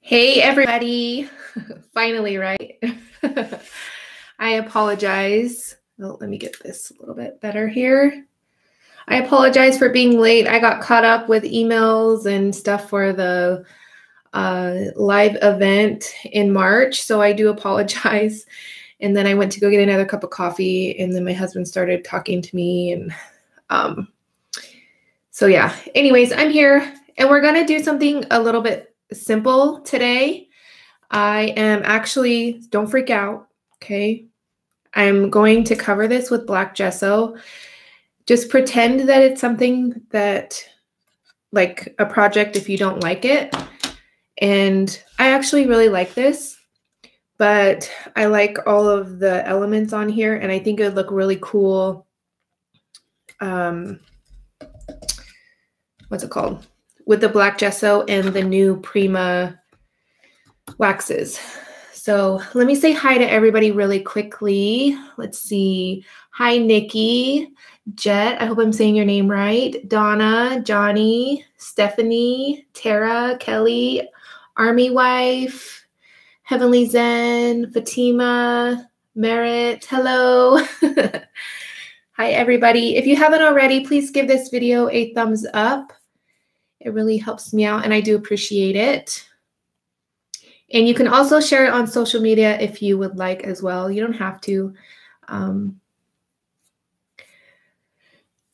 Hey everybody, finally, right? I apologize. Oh, let me get this a little bit better here. I apologize for being late. I got caught up with emails and stuff for the live event in March, so I do apologize. And then I went to go get another cup of coffee, and then my husband started talking to me, and so yeah. Anyways, I'm here, and we're gonna do something a little bit simple today. I am actually, don't freak out, okay? I'm going to cover this with black gesso. Just pretend that it's something that, like a project if you don't like it. And I actually really like this, but I like all of the elements on here, and I think it would look really cool. What's it called? With the black gesso and the new Prima waxes. So let me say hi to everybody really quickly. Let's see. Hi, Nikki, Jet. I hope I'm saying your name right. Donna, Johnny, Stephanie, Tara, Kelly, Army Wife, Heavenly Zen, Fatima, Merritt. Hello. Hi, everybody. If you haven't already, please give this video a thumbs up. It really helps me out, and I do appreciate it. And you can also share it on social media if you would like as well. You don't have to. All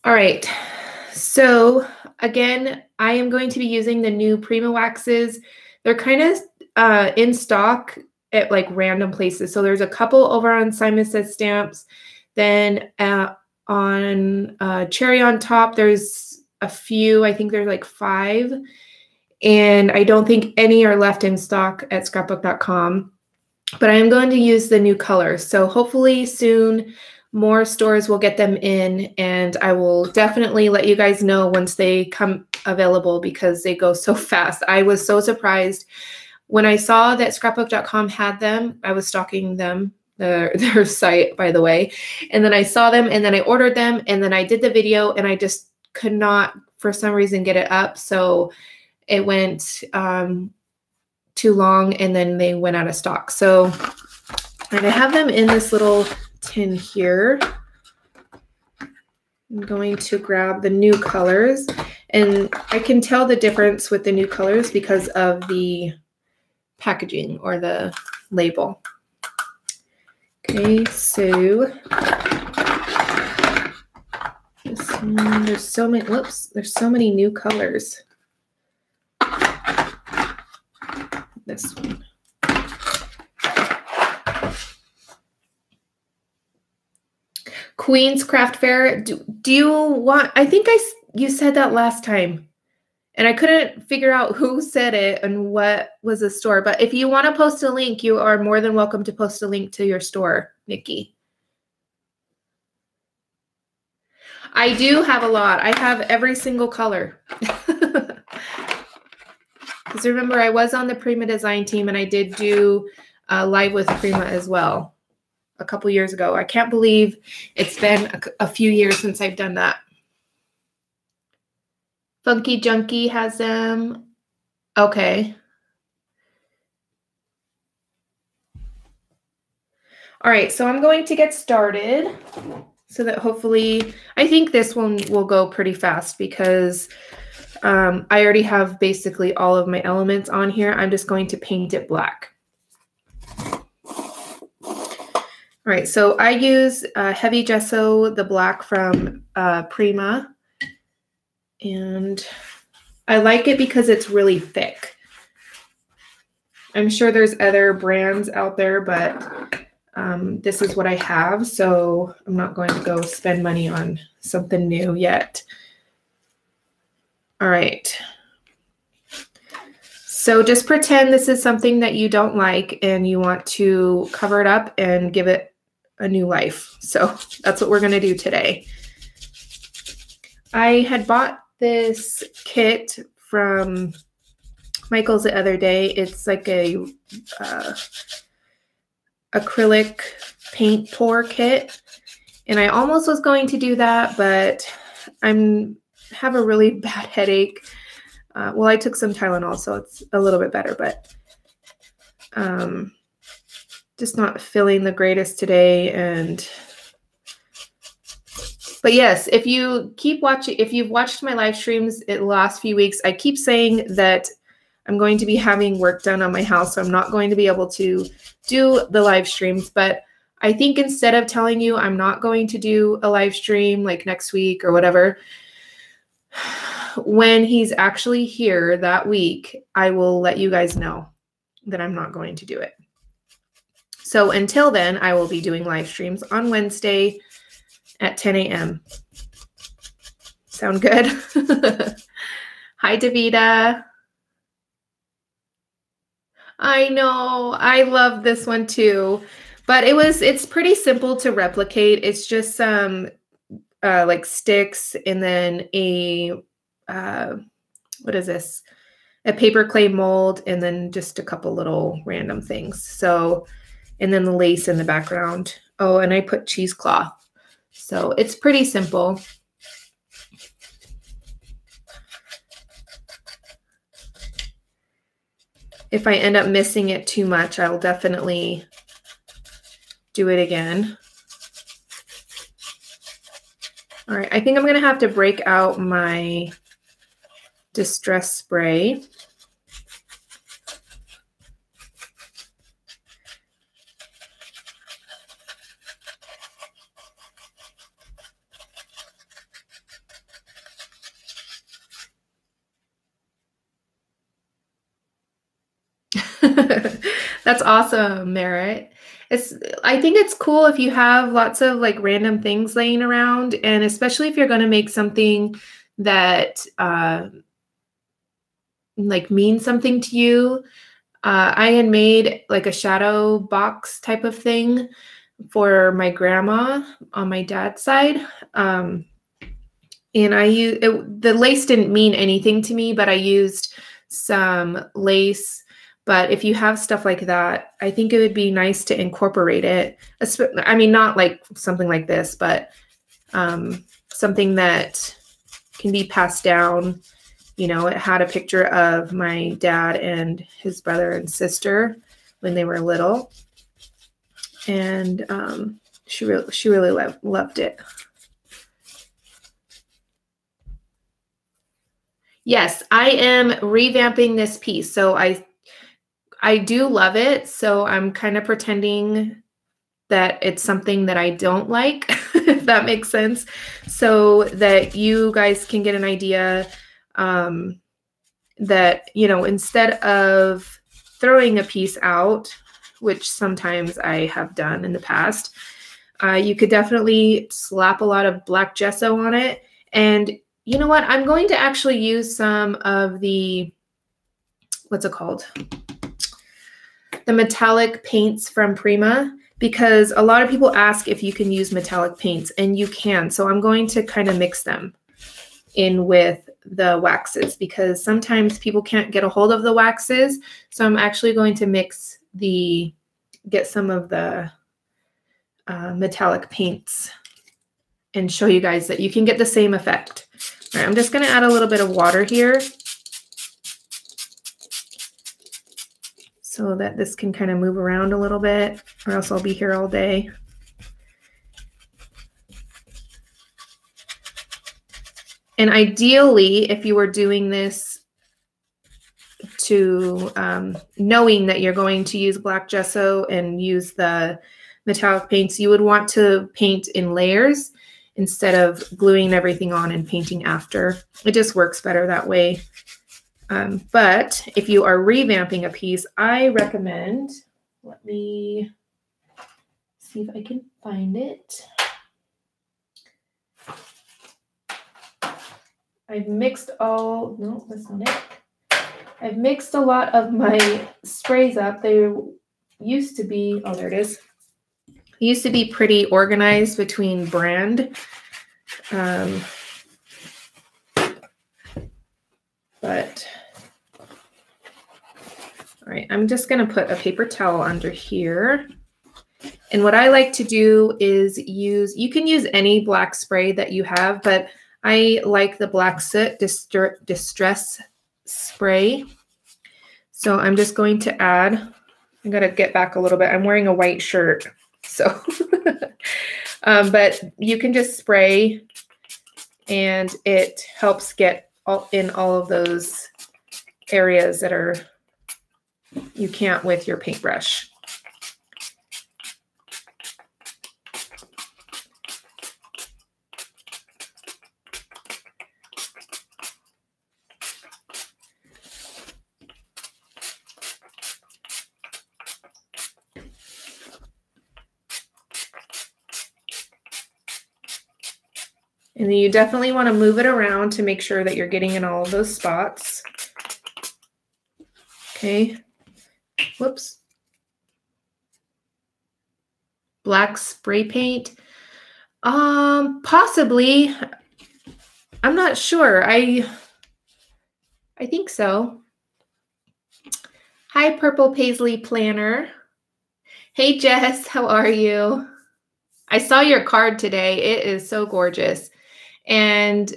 right. So again, I am going to be using the new Prima waxes. They're kind of in stock at like random places. So there's a couple over on Simon Says Stamps. Then on Cherry on Top, there's a few. I think there's like 5. And I don't think any are left in stock at scrapbook.com, but I am going to use the new colors. So hopefully soon more stores will get them in, and I will definitely let you guys know once they come available because they go so fast. I was so surprised when I saw that scrapbook.com had them. I was stalking them, their site, by the way, and then I saw them, and then I ordered them, and then I did the video, and I just could not, for some reason, get it up. So it went too long, and then they went out of stock. So I have them in this little tin here. I'm going to grab the new colors, and I can tell the difference with the new colors because of the packaging or the label. Okay, so there's so many, whoops, there's so many new colors. This one. Queen's Craft Fair. Do you want, I think you said that last time, and I couldn't figure out who said it and what was the store. But if you want to post a link, you are more than welcome to post a link to your store, Nikki. I do have a lot. I have every single color. Because remember, I was on the Prima design team, and I did do live with Prima as well a couple years ago. I can't believe it's been a few years since I've done that. Funky Junkie has them. Okay. All right, so I'm going to get started so that hopefully, I think this one will go pretty fast because I already have basically all of my elements on here. I'm just going to paint it black. All right, so I use heavy gesso, the black from Prima, and I like it because it's really thick. I'm sure there's other brands out there, but this is what I have, so I'm not going to go spend money on something new yet. All right. So just pretend this is something that you don't like and you want to cover it up and give it a new life. So that's what we're going to do today. I had bought this kit from Michael's the other day. It's like a acrylic paint pour kit. And I almost was going to do that, but I have a really bad headache. Well, I took some Tylenol, so it's a little bit better, but just not feeling the greatest today. But yes, if you keep watching, if you've watched my live streams in the last few weeks, I keep saying that I'm going to be having work done on my house, so I'm not going to be able to do the live streams. But I think instead of telling you I'm not going to do a live stream like next week or whatever, when he's actually here that week, I will let you guys know that I'm not going to do it. So until then, I will be doing live streams on Wednesday at 10 a.m. Sound good? Hi, Davida. I know, I love this one too, but it's pretty simple to replicate. It's just some like sticks and then a, what is this? A paper clay mold and then just a couple little random things. So, and then the lace in the background. Oh, and I put cheesecloth. So it's pretty simple. If I end up missing it too much, I'll definitely do it again. All right, I think I'm gonna have to break out my distress spray. That's awesome, Merritt. I think it's cool if you have lots of like random things laying around, and especially if you're going to make something that like means something to you. I had made like a shadow box type of thing for my grandma on my dad's side. And I used the lace didn't mean anything to me, but I used some lace. But if you have stuff like that, I think it would be nice to incorporate it. I mean, not like something like this, but something that can be passed down. You know, it had a picture of my dad and his brother and sister when they were little. And she really loved it. Yes, I am revamping this piece. So I do love it, so I'm kind of pretending that it's something that I don't like, if that makes sense, so that you guys can get an idea that, you know, instead of throwing a piece out, which sometimes I have done in the past, you could definitely slap a lot of black gesso on it. And you know what? I'm going to actually use some of the, what's it called? The metallic paints from Prima, because a lot of people ask if you can use metallic paints, and you can. So I'm going to kind of mix them in with the waxes, because sometimes people can't get a hold of the waxes. So I'm actually going to get some of the metallic paints and show you guys that you can get the same effect. All right, I'm just going to add a little bit of water here, so that this can kind of move around a little bit, or else I'll be here all day. And ideally, if you were doing this to knowing that you're going to use black gesso and use the metallic paints, you would want to paint in layers instead of gluing everything on and painting after. It just works better that way. But if you are revamping a piece, I recommend, let me see if I can find it. I've mixed no, that's not it. I've mixed a lot of my sprays up. They used to be, oh, there it is. It used to be pretty organized between brand. But all right, I'm just going to put a paper towel under here. And what I like to do is you can use any black spray that you have, but I like the black soot distress spray. So I'm just going to add, I gotta get back a little bit. I'm wearing a white shirt, so, but you can just spray and it helps get in all of those areas that are, you can't with your paintbrush. And then you definitely want to move it around to make sure that you're getting in all of those spots. Okay. Whoops. Black spray paint. Possibly. I'm not sure. I think so. Hi, Purple Paisley Planner. Hey, Jess, how are you? I saw your card today. It is so gorgeous. And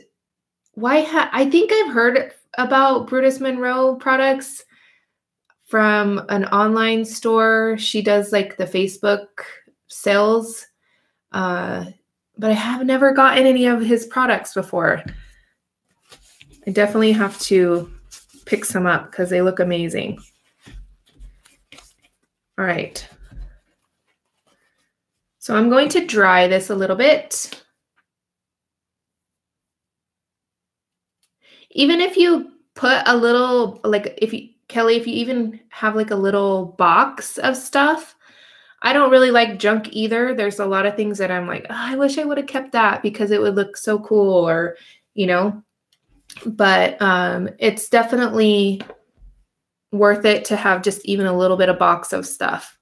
I think I've heard about Brutus Monroe products from an online store. She does like the Facebook sales, but I have never gotten any of his products before. I definitely have to pick some up because they look amazing. All right. So I'm going to dry this a little bit. Even if you put a little, like Kelly, if you even have like a little box of stuff, I don't really like junk either. There's a lot of things that I'm like, oh, I wish I would have kept that because it would look so cool, or, you know, but it's definitely worth it to have just even a little bit of box of stuff.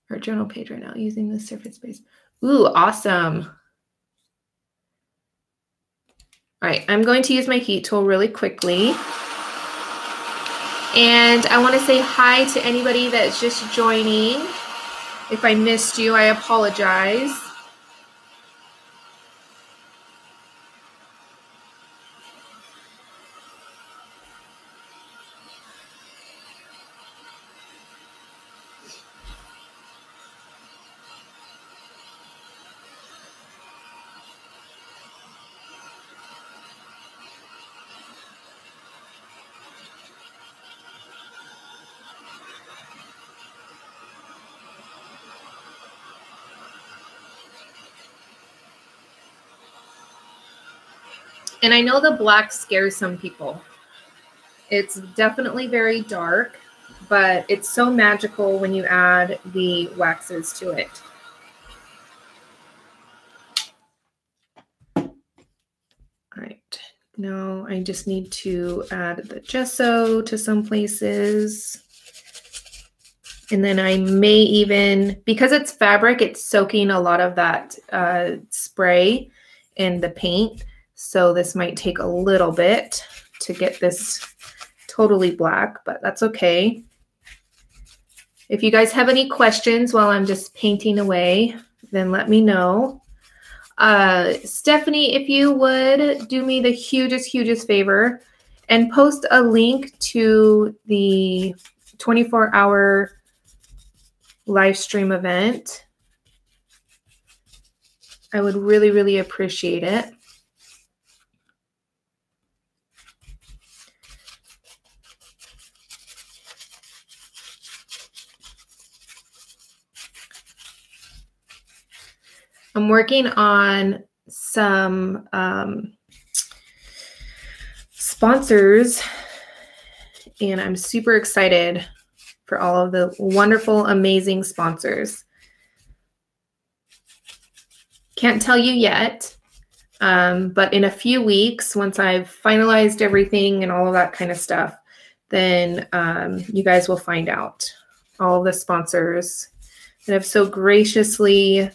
Our journal page right now using the surface space. Ooh, awesome. All right, I'm going to use my heat tool really quickly. And I want to say hi to anybody that's just joining. If I missed you, I apologize. And I know the black scares some people. It's definitely very dark, but it's so magical when you add the waxes to it. All right, now I just need to add the gesso to some places. And then I may even, because it's fabric, it's soaking a lot of that spray in the paint. So this might take a little bit to get this totally black, but that's okay. If you guys have any questions while I'm just painting away, then let me know. Stephanie, if you would do me the hugest favor and post a link to the 24-hour live stream event, I would really appreciate it. I'm working on some sponsors, and I'm super excited for all of the wonderful, amazing sponsors. Can't tell you yet, but in a few weeks, once I've finalized everything and all of that kind of stuff, then you guys will find out all of the sponsors that have so graciously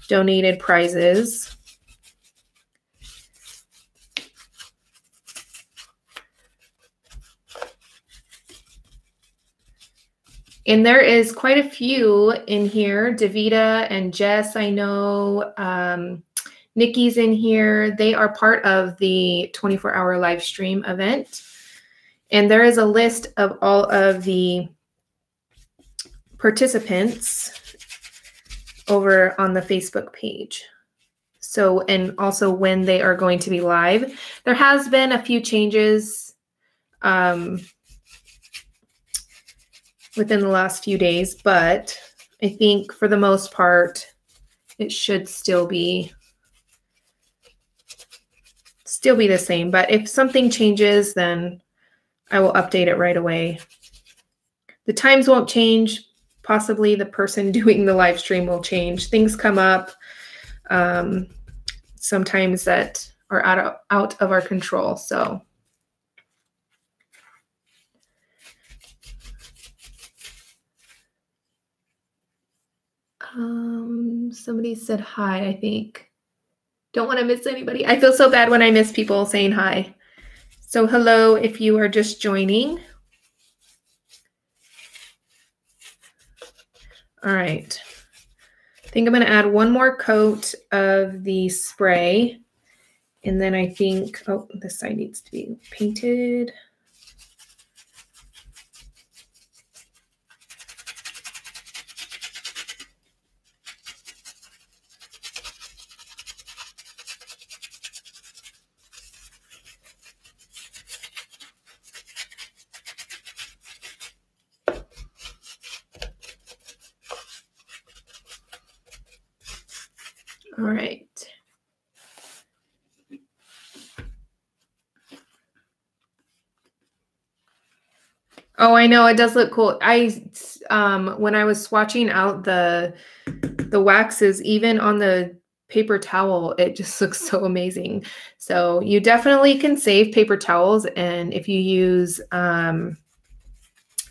donated prizes. And there is quite a few in here. Davita and Jess, I know. Nikki's in here. They are part of the 24-hour live stream event. And there is a list of all of the participants over on the Facebook page. So, and also when they are going to be live. There has been a few changes within the last few days, but I think for the most part, it should still be the same. But if something changes, then I will update it right away. The times won't change. Possibly the person doing the live stream will change. Things come up sometimes that are out of our control. So somebody said hi, I think. Don't want to miss anybody. I feel so bad when I miss people saying hi. So hello if you are just joining. All right. I think I'm going to add one more coat of the spray. And then I think, oh, this side needs to be painted. All right. Oh, I know, it does look cool. When I was swatching out the waxes, even on the paper towel, it just looks so amazing. So you definitely can save paper towels, and if you use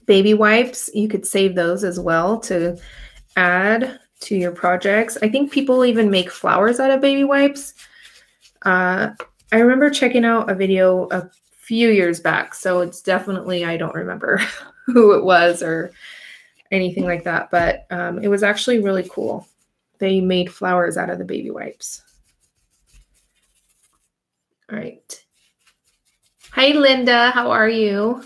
baby wipes, you could save those as well to add to your projects. I think people even make flowers out of baby wipes. I remember checking out a video a few years back, so it's definitely, I don't remember who it was or anything like that, but it was actually really cool. They made flowers out of the baby wipes. All right. Hi, Linda. How are you?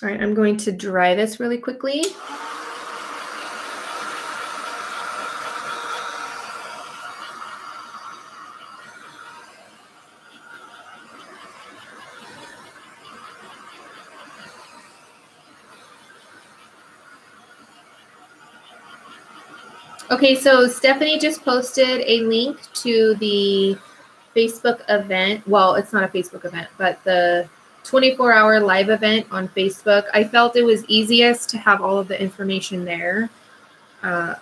All right, I'm going to dry this really quickly. Okay, so Stephanie just posted a link to the Facebook event. Well, it's not a Facebook event, but the 24-hour live event on Facebook. I felt it was easiest to have all of the information there.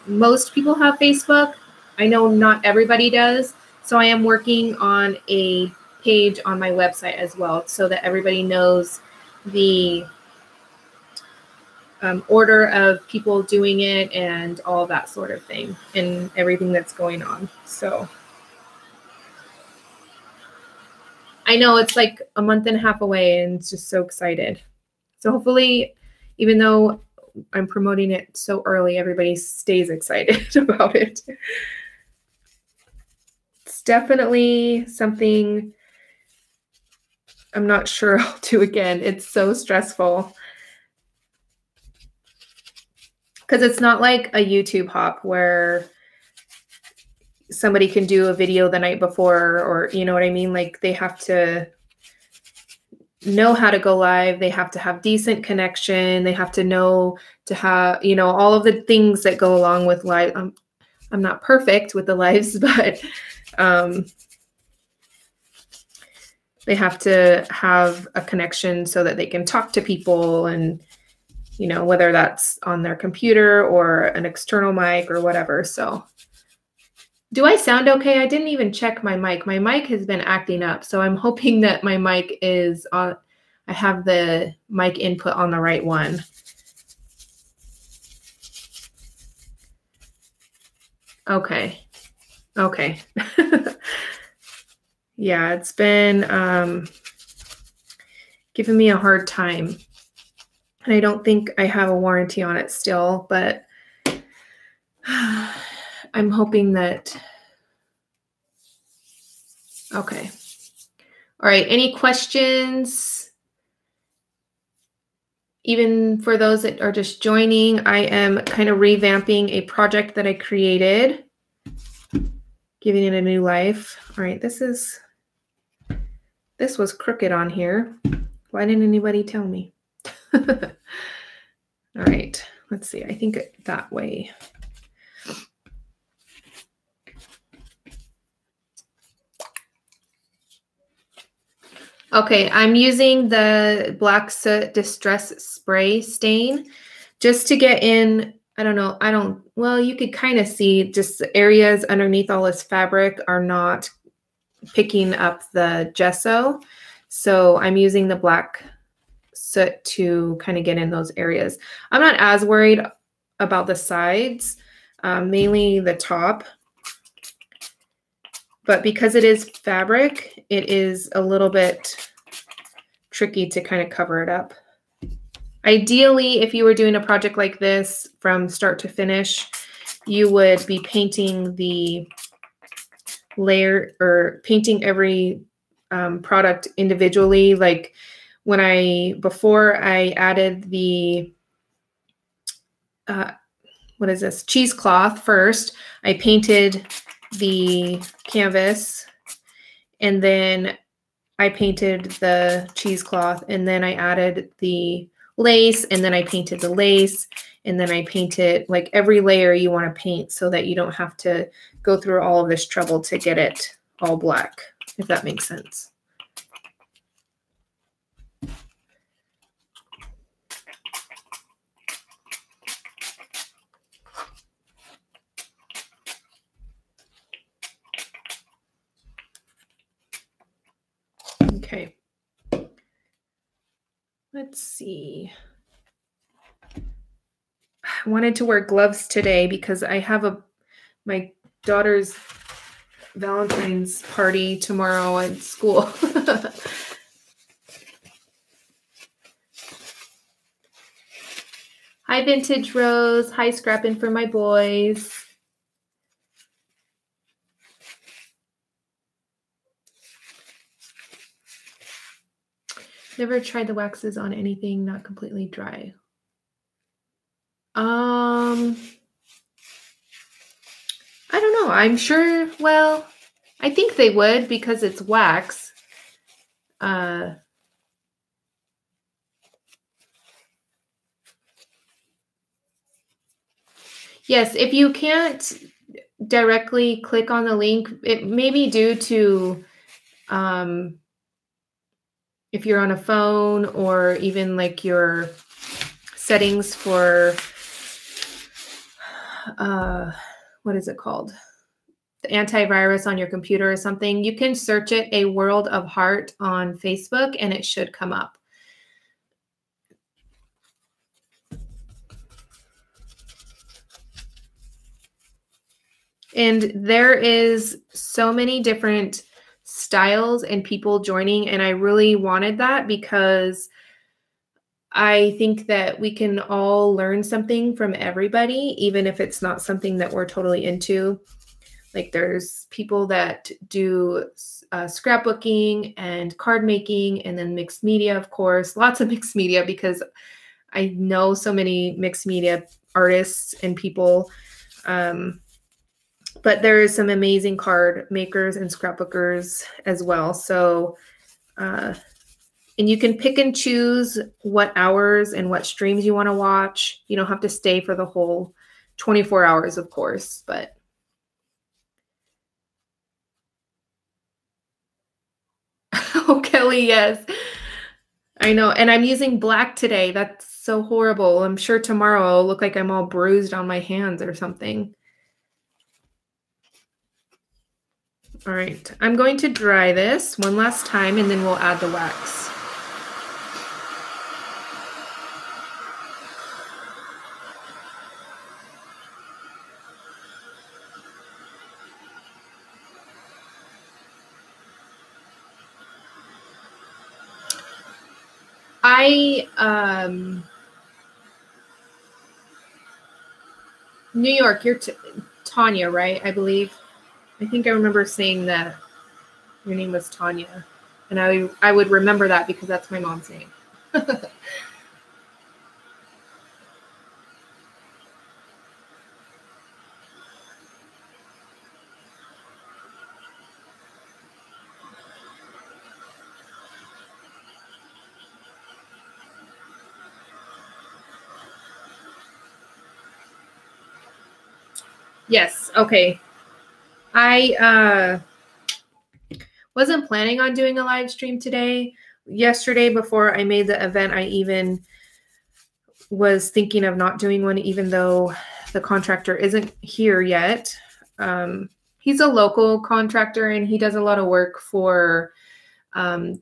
Most people have Facebook. I know not everybody does. So I am working on a page on my website as well so that everybody knows the order of people doing it and all that sort of thing and everything that's going on. So I know it's like a month and a half away and it's just so excited. So hopefully, even though I'm promoting it so early, everybody stays excited about it. It's definitely something I'm not sure I'll do again. It's so stressful. Because it's not like a YouTube hop where somebody can do a video the night before, or you know what I mean? Like they have to know how to go live. They have to have decent connection. They have to know to have, you know, all of the things that go along with live. I'm not perfect with the lives, but they have to have a connection so that they can talk to people and, you know, whether that's on their computer or an external mic or whatever. So do I sound okay? I didn't even check my mic. My mic has been acting up. So I'm hoping that my mic is on. I have the mic input on the right one. Okay. Okay. Yeah, it's been giving me a hard time. And I don't think I have a warranty on it still, but I'm hoping that, okay. All right, any questions? Even for those that are just joining, I am kind of revamping a project that I created, giving it a new life. All right, this was crooked on here. Why didn't anybody tell me? All right, let's see. I think that way. Okay, I'm using the Black Soot Distress Spray stain just to get in. I don't know. Well, you could kind of see just the areas underneath all this fabric are not picking up the gesso. So I'm using the black soot to kind of get in those areas. I'm not as worried about the sides, mainly the top. But because it is fabric, it is a little bit tricky to kind of cover it up. Ideally, if you were doing a project like this from start to finish, you would be painting the layer or painting every product individually. Like before I added the, what is this, cheesecloth first, I painted the canvas and then I painted the cheesecloth and then I added the lace and then I painted the lace and then I painted like every layer you want to paint so that you don't have to go through all of this trouble to get it all black, if that makes sense. Okay. Let's see. I wanted to wear gloves today because I have my daughter's Valentine's party tomorrow at school. Hi, Vintage Rose. Hi, scrapping for my boys. Never tried the waxes on anything not completely dry. I don't know. I'm sure, well, I think they would because it's wax. Yes, if you can't directly click on the link, it may be due to if you're on a phone or even like your settings for what is it called? The antivirus on your computer or something. You can search it A World of Heart on Facebook and it should come up. And there is so many different styles and people joining, and I really wanted that because I think that we can all learn something from everybody, even if it's not something that we're totally into. Like there's people that do scrapbooking and card making and then mixed media, of course, lots of mixed media because I know so many mixed media artists and people. But there is some amazing card makers and scrapbookers as well. So, and you can pick and choose what hours and what streams you want to watch. You don't have to stay for the whole 24 hours, of course, but. Oh, Kelly, yes. I know. And I'm using black today. That's so horrible. I'm sure tomorrow I'll look like I'm all bruised on my hands or something. All right, I'm going to dry this one last time and then we'll add the wax. New York, you're Tanya, right? I believe. I think I remember saying that your name was Tanya. And I would remember that because that's my mom's name. Yes. Okay. I wasn't planning on doing a live stream today. Yesterday, before I made the event, I even was thinking of not doing one, even though the contractor isn't here yet. He's a local contractor and he does a lot of work for the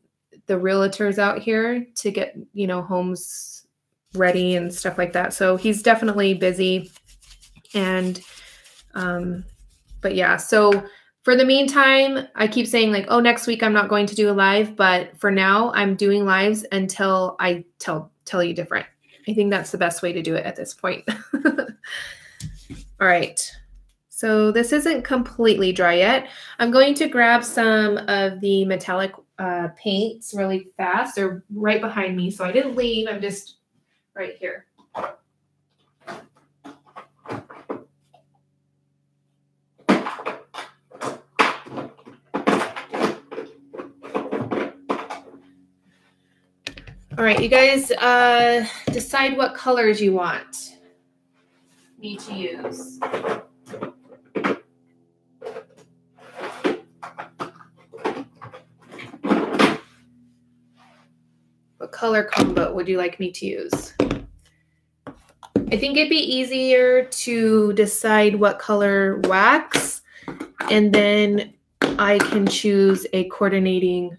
realtors out here to get, you know, homes ready and stuff like that. So he's definitely busy. And but yeah, so for the meantime, I keep saying like, oh, next week I'm not going to do a live, but for now I'm doing lives until I tell you different. I think that's the best way to do it at this point. All right. So this isn't completely dry yet. I'm going to grab some of the metallic paints really fast. They're right behind me, so I didn't leave. I'm just right here. All right, you guys decide what colors you want me to use. What color combo would you like me to use? I think it'd be easier to decide what color wax, and then I can choose a coordinating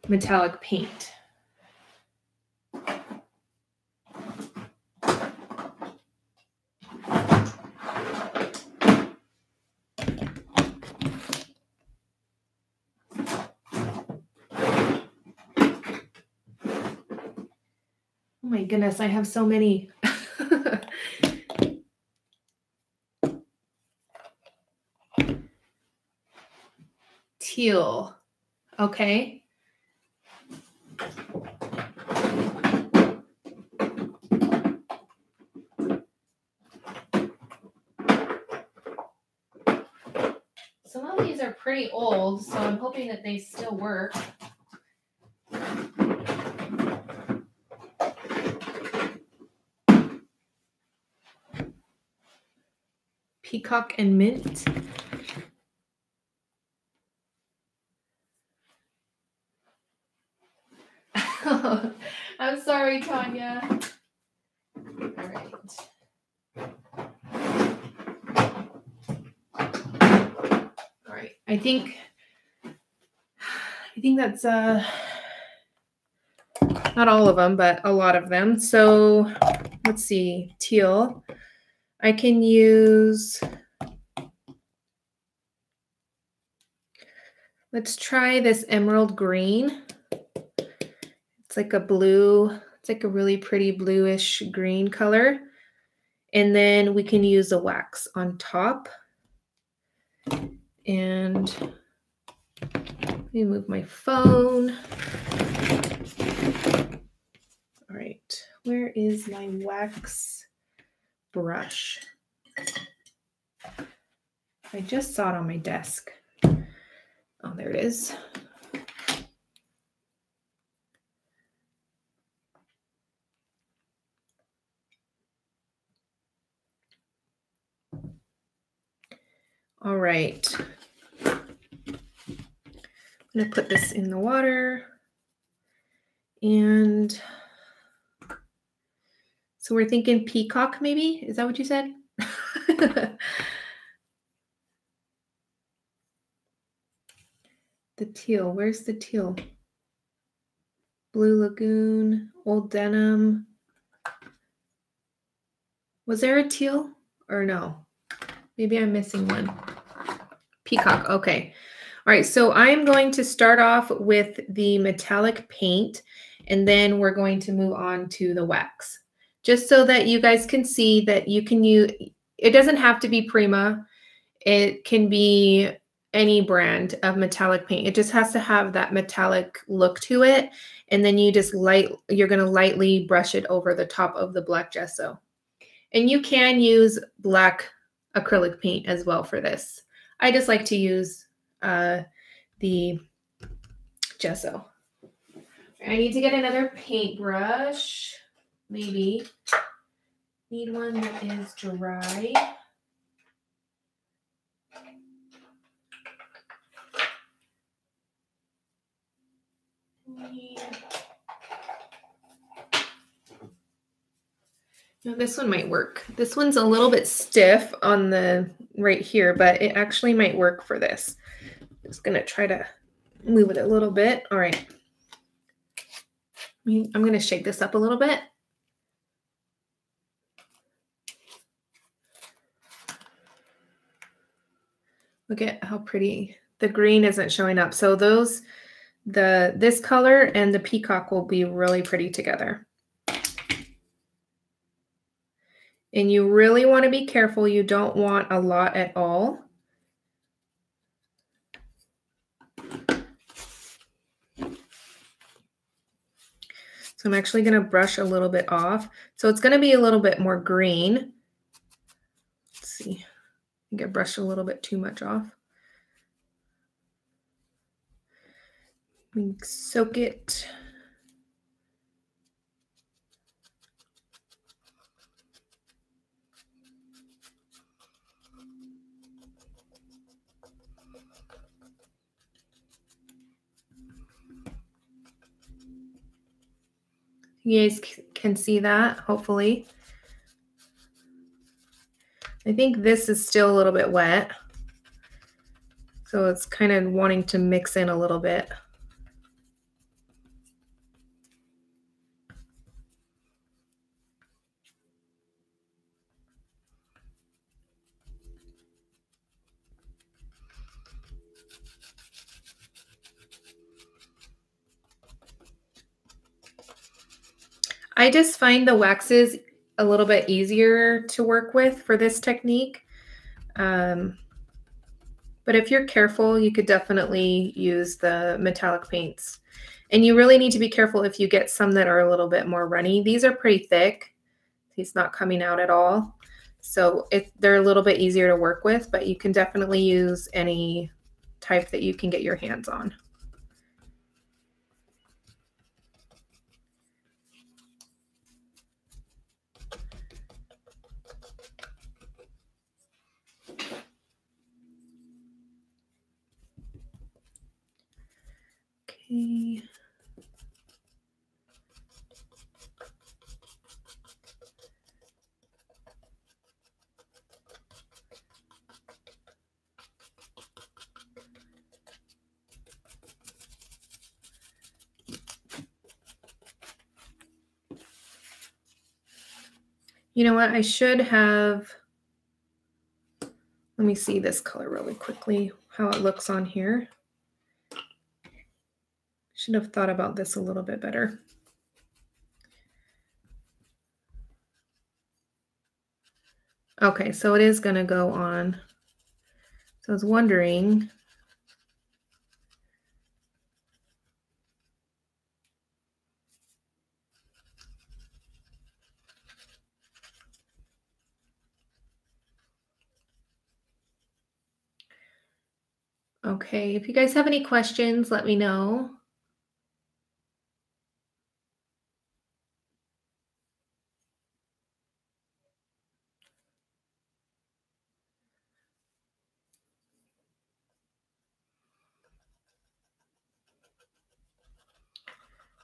metallic paint. Oh my goodness, I have so many. Teal. Okay. Some of these are pretty old, so I'm hoping that they still work. Peacock and mint. I'm sorry, Tanya. All right. All right. I think that's not all of them, but a lot of them. So let's see. Teal. I can use, let's try this emerald green. It's like a blue, it's like a really pretty bluish green color. And then we can use the wax on top. And let me move my phone. All right, where is my wax brush? I just saw it on my desk. Oh, there it is. All right. I'm going to put this in the water. And so we're thinking peacock, maybe? Is that what you said? The teal. Where's the teal? Blue Lagoon, Old Denim. Was there a teal or no? Maybe I'm missing one. Peacock. Okay. All right, so I'm going to start off with the metallic paint, and then we're going to move on to the wax. Just so that you guys can see that you can use, it doesn't have to be Prima. It can be any brand of metallic paint. It just has to have that metallic look to it. And then you just you're going to lightly brush it over the top of the black gesso. And you can use black acrylic paint as well for this. I just like to use the gesso. I need to get another paintbrush. Maybe. Need one that is dry. No, this one might work. This one's a little bit stiff on the right here, but it actually might work for this. Just gonna try to move it a little bit. All right. I'm gonna shake this up a little bit. Look at how pretty the green isn't showing up. So this color and the peacock will be really pretty together. And you really want to be careful. You don't want a lot at all. So I'm actually going to brush a little bit off. So it's going to be a little bit more green. Let's see. I think I brushed a little bit too much off. Soak it. You guys can see that, hopefully. I think this is still a little bit wet. So it's kind of wanting to mix in a little bit. I just find the waxes a little bit easier to work with for this technique. But if you're careful, you could definitely use the metallic paints. And you really need to be careful if you get some that are a little bit more runny. These are pretty thick. He's not coming out at all. So they're a little bit easier to work with, but you can definitely use any type that you can get your hands on. Okay. You know what? I should have, let me see this color really quickly, how it looks on here. Should have thought about this a little bit better. Okay, so it is going to go on. So I was wondering. Okay, if you guys have any questions, let me know.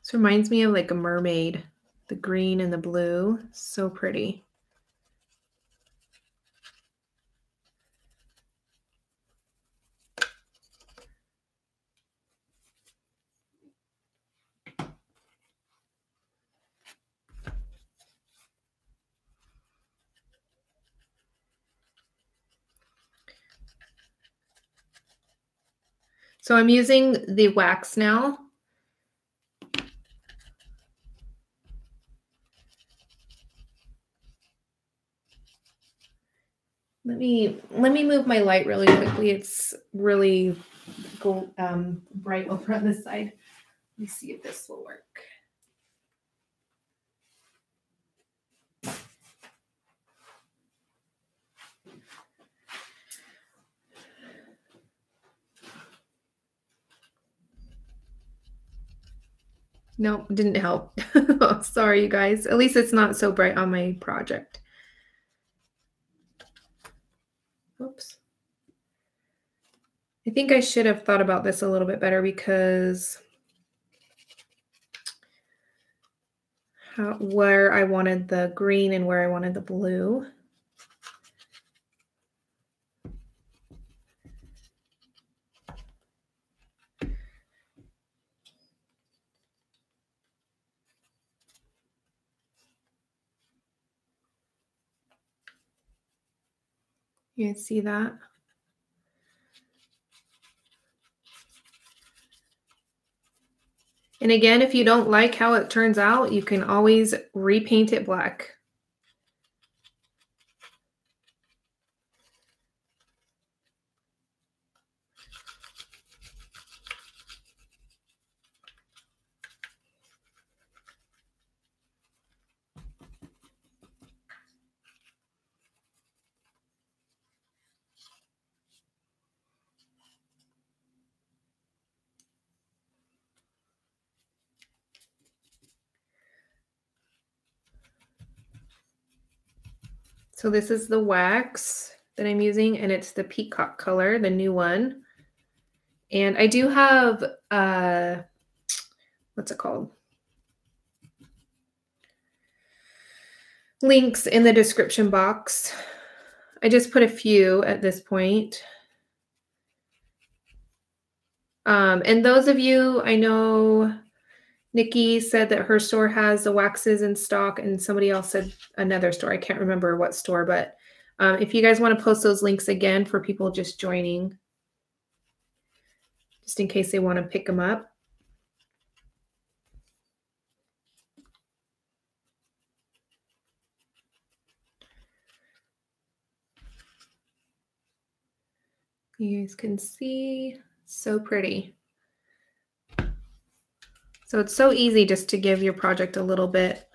This reminds me of like a mermaid, the green and the blue, so pretty. So I'm using the wax now. Let me move my light really quickly. It's really bright over on this side. Let me see if this will work. Nope, didn't help. Sorry, you guys. At least it's not so bright on my project. Oops. I think I should have thought about this a little bit better because where I wanted the green and where I wanted the blue. You can see that. And again, if you don't like how it turns out, you can always repaint it black. So this is the wax that I'm using, and it's the peacock color, the new one. And I do have, what's it called? Links in the description box. I just put a few at this point. And those of you, I know Nikki said that her store has the waxes in stock, and somebody else said another store. I can't remember what store, but if you guys want to post those links again for people just joining, just in case they want to pick them up. You guys can see, so pretty. So it's so easy just to give your project a little bit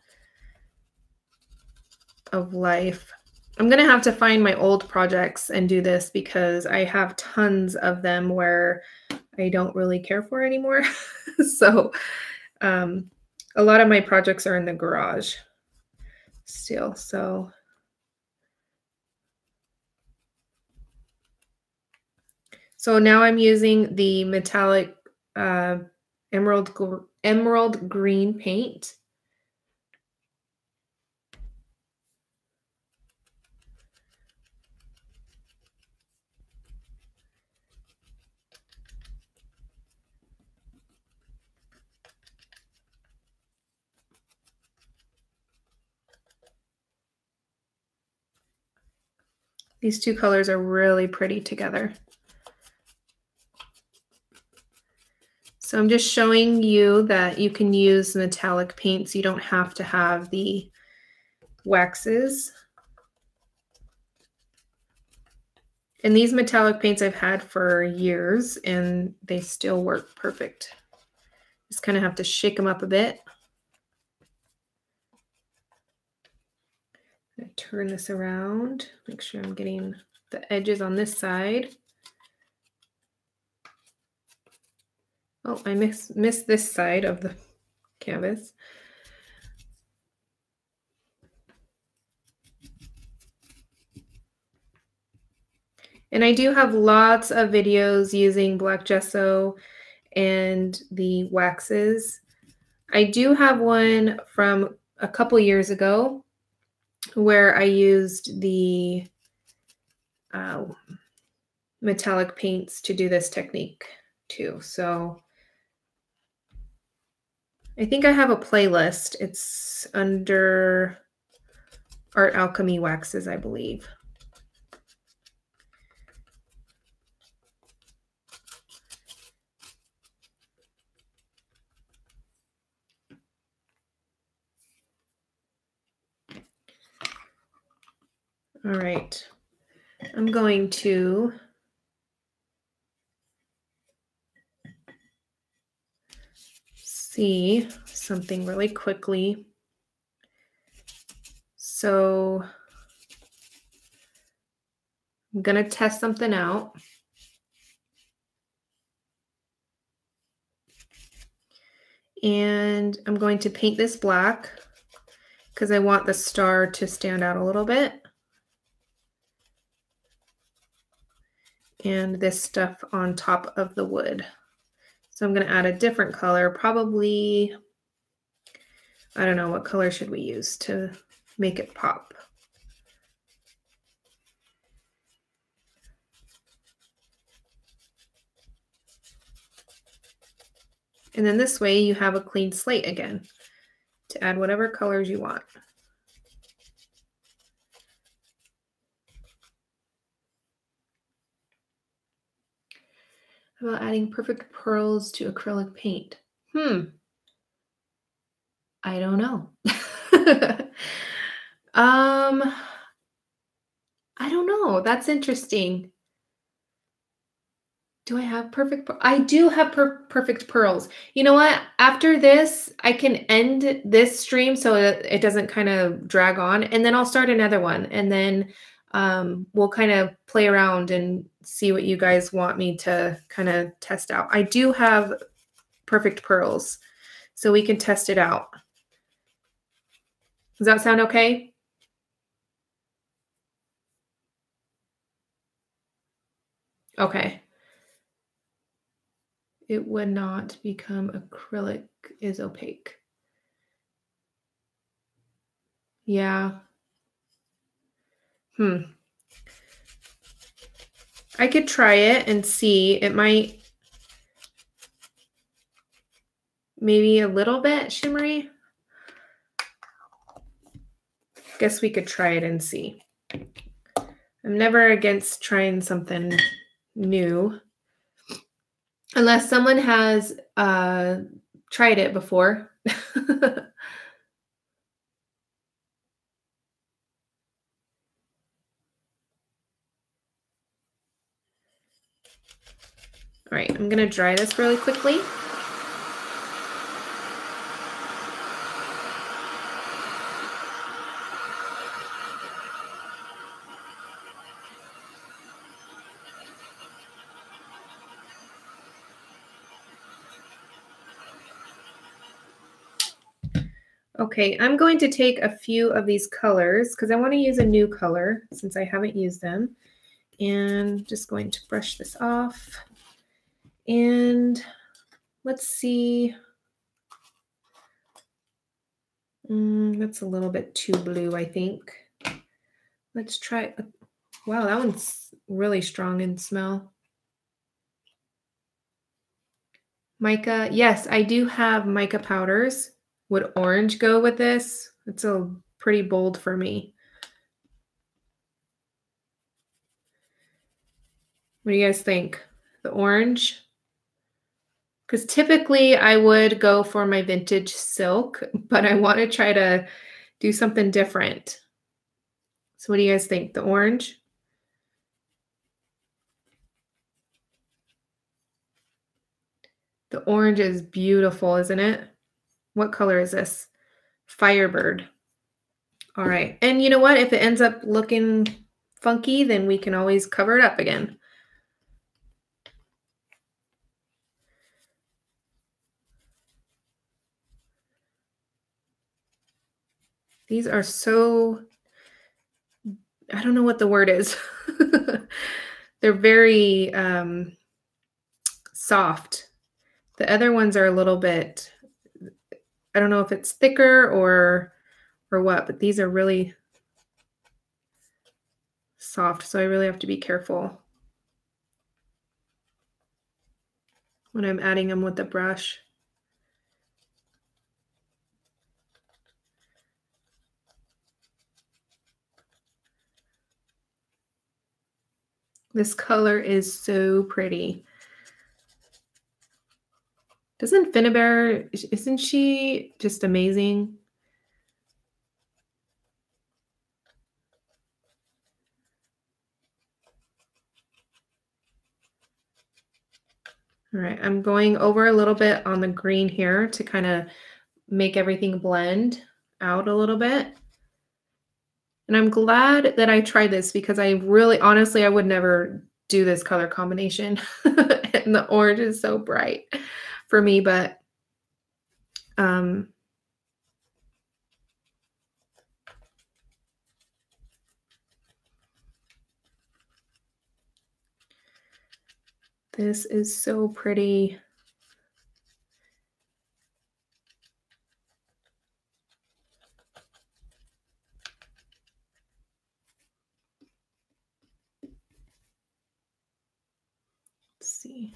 of life. I'm going to have to find my old projects and do this because I have tons of them where I don't really care for anymore. So a lot of my projects are in the garage still. So now I'm using the metallic emerald green paint. These two colors are really pretty together. So I'm just showing you that you can use metallic paints. You don't have to have the waxes. And these metallic paints I've had for years and they still work perfect. Just kind of have to shake them up a bit. I'm gonna turn this around, make sure I'm getting the edges on this side. Oh, I missed this side of the canvas. And I do have lots of videos using black gesso and the waxes. I do have one from a couple years ago where I used the metallic paints to do this technique too. So I think I have a playlist. It's under Art Alchemy Waxes, I believe. All right. I'm going to see something really quickly. So I'm going to test something out. And I'm going to paint this black because I want the star to stand out a little bit. And this stuff on top of the wood. So I'm going to add a different color, probably, I don't know, what color should we use to make it pop? And then this way you have a clean slate again to add whatever colors you want. How about adding perfect pearls to acrylic paint? I don't know. I don't know. That's interesting. Do I have perfect? I do have perfect pearls. You know what? After this, I can end this stream so that it doesn't kind of drag on, and then I'll start another one, and then we'll kind of play around and see what you guys want me to kind of test out. I do have perfect pearls, so we can test it out. Does that sound okay? Okay. It would not become acrylic is opaque. Yeah. I could try it and see. It might maybe a little bit shimmery. Guess we could try it and see. I'm never against trying something new. Unless someone has tried it before. All right, I'm going to dry this really quickly. Okay, I'm going to take a few of these colors because I want to use a new color since I haven't used them. And just going to brush this off. And let's see. That's a little bit too blue, I think. Let's try. Wow, that one's really strong in smell. Mica. Yes, I do have mica powders. Would orange go with this? It's a pretty bold for me. What do you guys think? The orange? Because typically I would go for my vintage silk, but I want to try to do something different. So what do you guys think? The orange? The orange is beautiful, isn't it? What color is this? Firebird. All right. And you know what? If it ends up looking funky, then we can always cover it up again. These are so, I don't know what the word is. They're very soft. The other ones are a little bit, I don't know if it's thicker or what, but these are really soft. So I really have to be careful when I'm adding them with the brush. This color is so pretty. Doesn't Finnabair, isn't she just amazing? All right, I'm going over a little bit on the green here to kind of make everything blend out a little bit. And I'm glad that I tried this because I really, honestly, I would never do this color combination. And the orange is so bright for me, but um, this is so pretty. Let's see.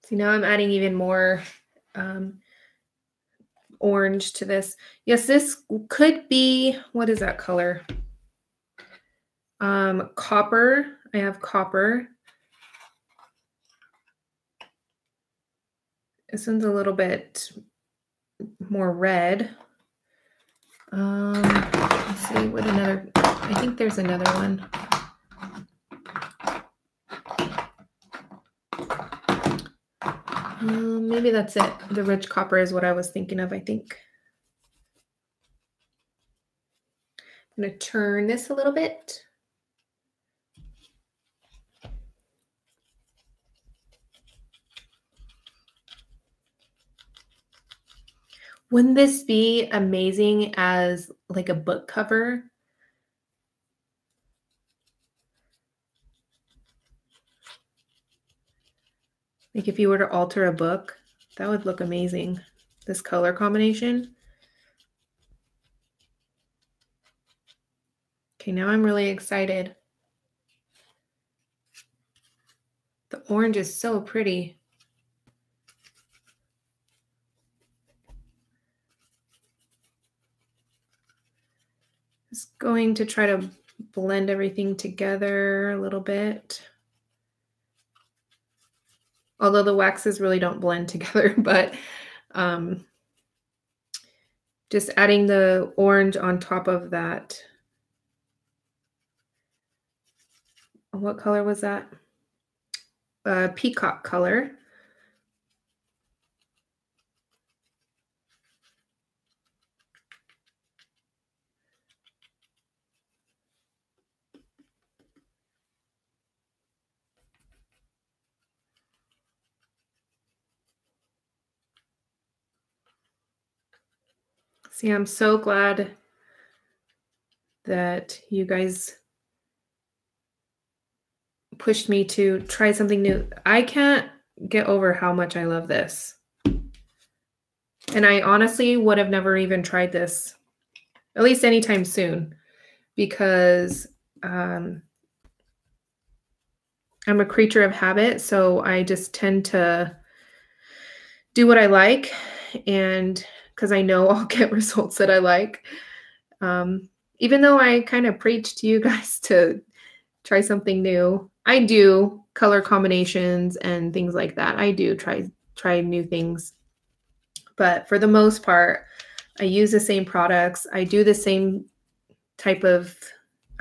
See, now I'm adding even more orange to this. Yes, this could be, what is that color? Copper. I have copper. This one's a little bit more red. Let's see what another, I think there's another one. Maybe that's it. The rich copper is what I was thinking of, I think. I'm going to turn this a little bit. Wouldn't this be amazing as like a book cover? Like if you were to alter a book, that would look amazing. This color combination. Okay, now I'm really excited. The orange is so pretty. Just going to try to blend everything together a little bit. Although the waxes really don't blend together, but just adding the orange on top of that. What color was that? Peacock color. See, I'm so glad that you guys pushed me to try something new. I can't get over how much I love this. And I honestly would have never even tried this, at least anytime soon, because I'm a creature of habit. So I just tend to do what I like, and because I know I'll get results that I like. Even though I kind of preach to you guys to try something new, I do color combinations and things like that. I do try new things. But for the most part, I use the same products. I do the same type of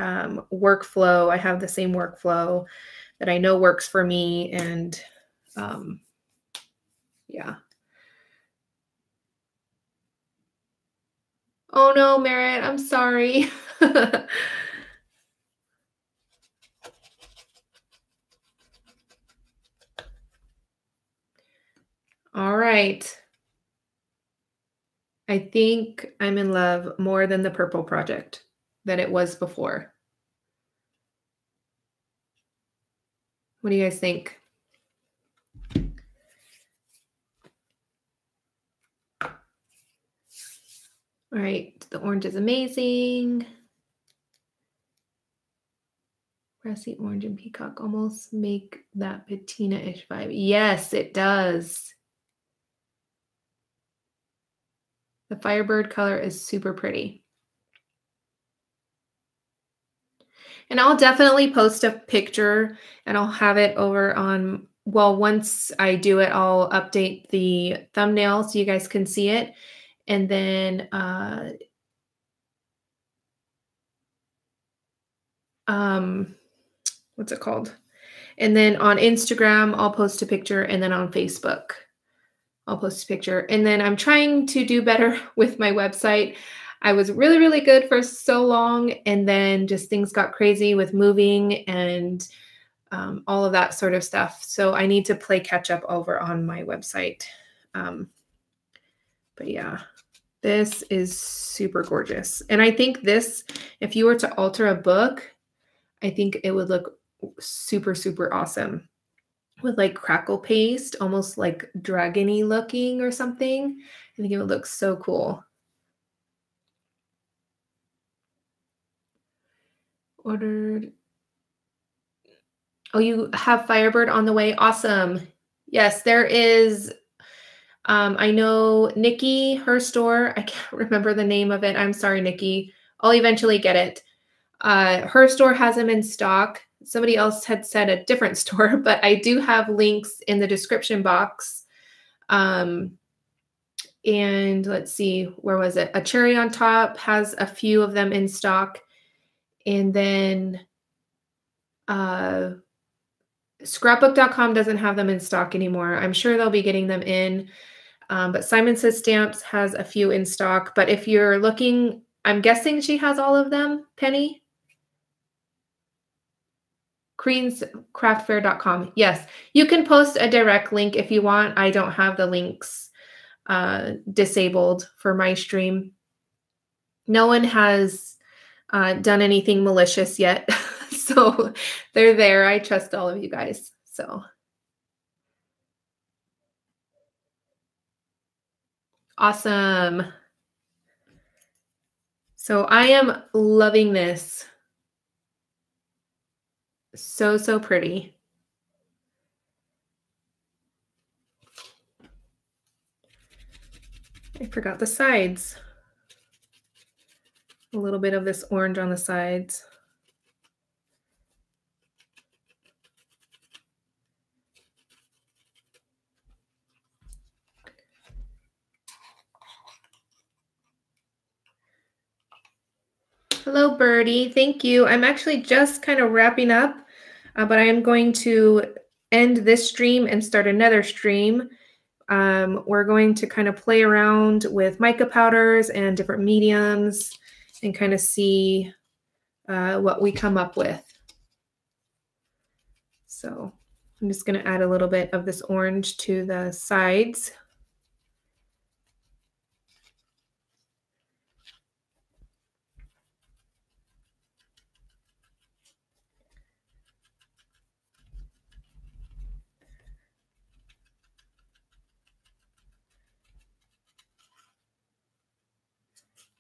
workflow. I have the same workflow that I know works for me. And yeah. Oh no, Merritt, I'm sorry. All right. I think I'm in love more than the purple project than it was before. What do you guys think? All right, the orange is amazing. Grassy orange and peacock almost make that patina-ish vibe. Yes, it does. The Firebird color is super pretty. And I'll definitely post a picture and I'll have it over on, well, once I do it, I'll update the thumbnail so you guys can see it. And then what's it called? And then on Instagram, I'll post a picture, and then on Facebook, I'll post a picture. And then I'm trying to do better with my website. I was really, really good for so long, and then just things got crazy with moving and all of that sort of stuff. So I need to play catch up over on my website. But yeah, this is super gorgeous. And I think this, if you were to alter a book, I think it would look super, super awesome with like crackle paste, almost like dragony looking or something. I think it would look so cool. Ordered. Oh, you have Firebird on the way. Awesome. Yes, there is. I know Nikki, her store. I can't remember the name of it. I'm sorry, Nikki. I'll eventually get it. Her store has them in stock. Somebody else had said a different store, but I do have links in the description box. And let's see, where was it? A Cherry on Top has a few of them in stock. And then scrapbook.com doesn't have them in stock anymore. I'm sure they'll be getting them in. But Simon Says Stamps has a few in stock. But if you're looking, I'm guessing she has all of them, Penny? queenscraftfair.com. Yes, you can post a direct link if you want. I don't have the links disabled for my stream. No one has done anything malicious yet. So they're there. I trust all of you guys. So awesome. So I am loving this. So, so pretty. I forgot the sides. A little bit of this orange on the sides. Hello, Birdie. Thank you. I'm actually just kind of wrapping up, but I am going to end this stream and start another stream. We're going to kind of play around with mica powders and different mediums and kind of see what we come up with. So I'm just going to add a little bit of this orange to the sides.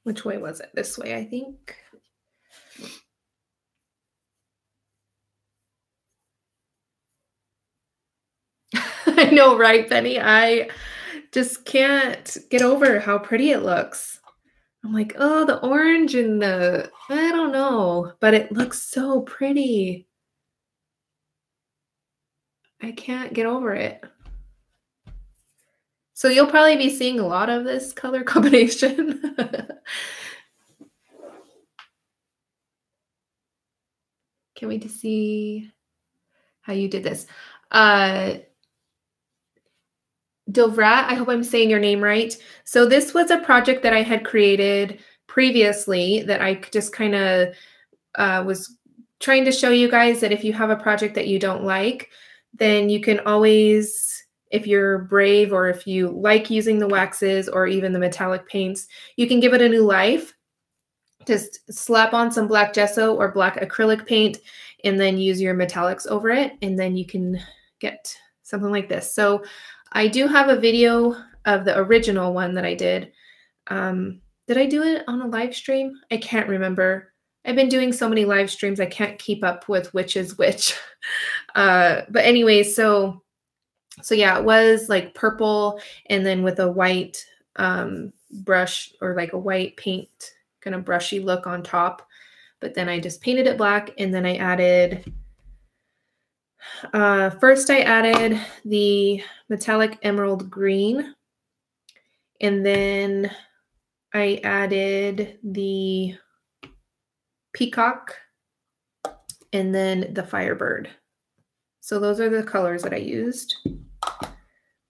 Which way was it? This way, I think. I know, right, Penny? I just can't get over how pretty it looks. I'm like, oh, the orange and the, I don't know, but it looks so pretty. I can't get over it. So you'll probably be seeing a lot of this color combination. Can't wait to see how you did this. Dovrat, I hope I'm saying your name right. So this was a project that I had created previously that I just kind of was trying to show you guys that if you have a project that you don't like, then you can always, if you're brave or if you like using the waxes or even the metallic paints, you can give it a new life. Just slap on some black gesso or black acrylic paint and then use your metallics over it. And then you can get something like this. So I do have a video of the original one that I did. Did I do it on a live stream? I can't remember. I've been doing so many live streams, I can't keep up with which is which. But anyway, so yeah, it was like purple and then with a white brush or like a white paint kind of brushy look on top. but then I just painted it black, and then I added, first I added the metallic emerald green, and then I added the peacock, and then the firebird. So those are the colors that I used.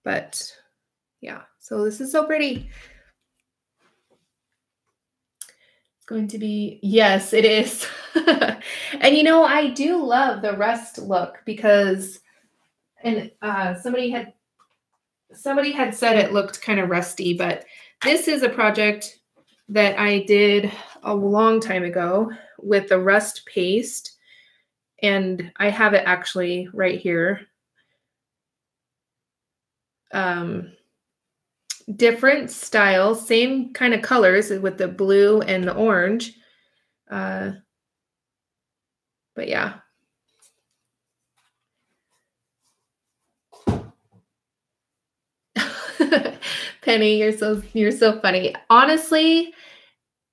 But yeah, so this is so pretty. It's going to be, yes, it is. And you know, I do love the rust look because, and somebody had said it looked kind of rusty, but this is a project that I did a long time ago with the rust paste, and I have it actually right here. Different styles, same kind of colors with the blue and the orange. But yeah. Penny, you're so funny. Honestly,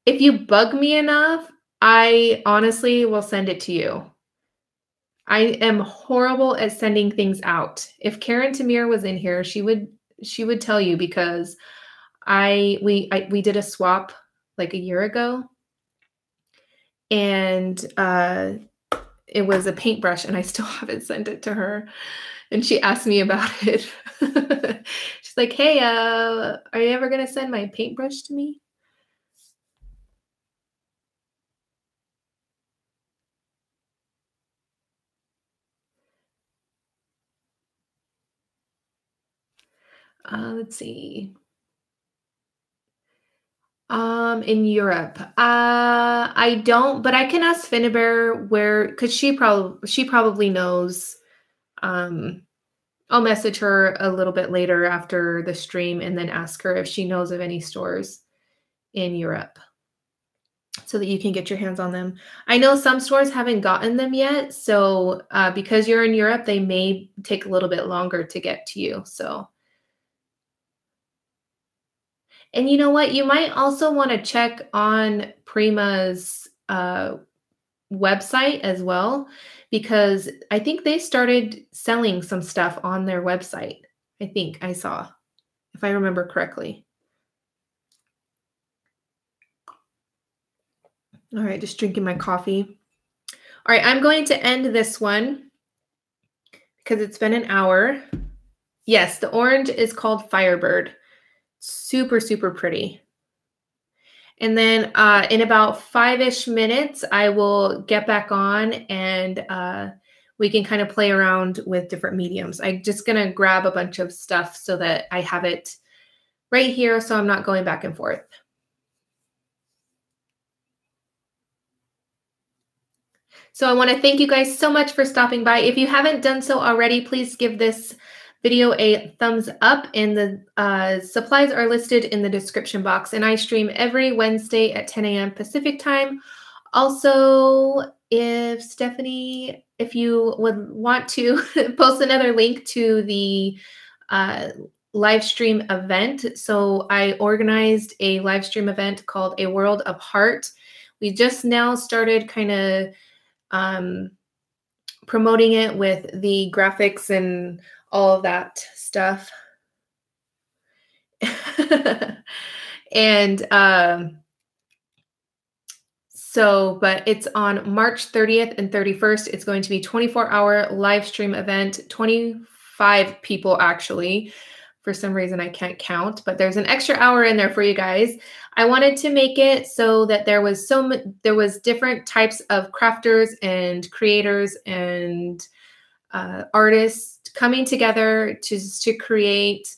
if you bug me enough, I honestly will send it to you. I am horrible at sending things out. If Karen Tamir was in here, she would tell you, because we did a swap like a year ago, and it was a paintbrush, and I still haven't sent it to her. And she asked me about it. She's like, "Hey, are you ever gonna send my paintbrush to me?" Let's see. In Europe, I don't, but I can ask Finnabair where, because she probably knows. I'll message her a little bit later after the stream and then ask her if she knows of any stores in Europe so that you can get your hands on them. I know some stores haven't gotten them yet, so because you're in Europe, they may take a little bit longer to get to you. So. And you know what? You might also want to check on Prima's website as well, because I think they started selling some stuff on their website. I think I saw, if I remember correctly. All right, just drinking my coffee. All right, I'm going to end this one because it's been an hour. Yes, the orange is called Firebird. Super, super pretty. And then in about 5-ish minutes, I will get back on and we can kind of play around with different mediums. I'm just going to grab a bunch of stuff so that I have it right here so I'm not going back and forth. So I want to thank you guys so much for stopping by. If you haven't done so already, please give this video a thumbs up, and the supplies are listed in the description box. And I stream every Wednesday at 10 a.m. Pacific time. Also, if Stephanie, if you would want to post another link to the live stream event. So I organized a live stream event called A World of Heart. We just now started kind of promoting it with the graphics and all of that stuff. And but it's on March 30th and 31st. It's going to be 24-hour live stream event, 25 people actually. For some reason, I can't count, but there's an extra hour in there for you guys. I wanted to make it so that there was different types of crafters and creators and artists coming together to create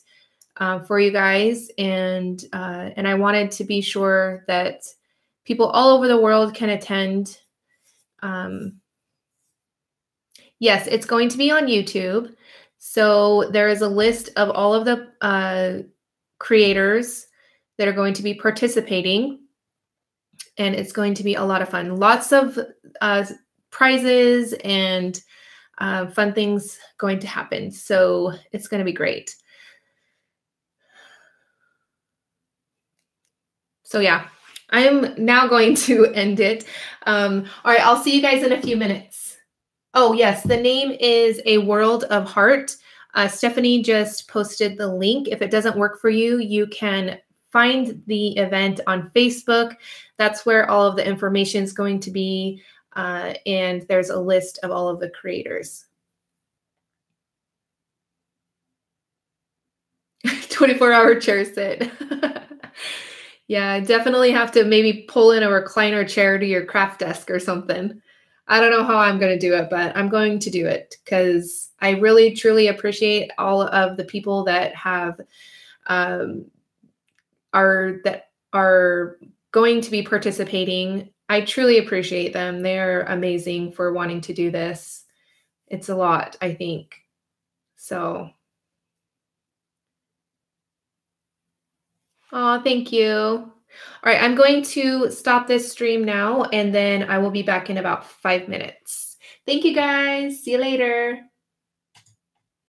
for you guys, and I wanted to be sure that people all over the world can attend. Yes, it's going to be on YouTube. So there is a list of all of the creators that are going to be participating, and it's going to be a lot of fun. Lots of prizes and fun things going to happen. So it's going to be great. So yeah, I'm now going to end it. All right, I'll see you guys in a few minutes. Oh, yes, the name is A World of Heart. Stephanie just posted the link. If it doesn't work for you, you can find the event on Facebook. That's where all of the information is going to be. And there's a list of all of the creators. 24-hour chair sit. Yeah, definitely have to maybe pull in a recliner chair to your craft desk or something. I don't know how I'm going to do it, but I'm going to do it because I really, truly appreciate all of the people that have are going to be participating. I truly appreciate them. They're amazing for wanting to do this. It's a lot, I think. So, oh, thank you. All right, I'm going to stop this stream now, and then I will be back in about 5 minutes. Thank you, guys. See you later.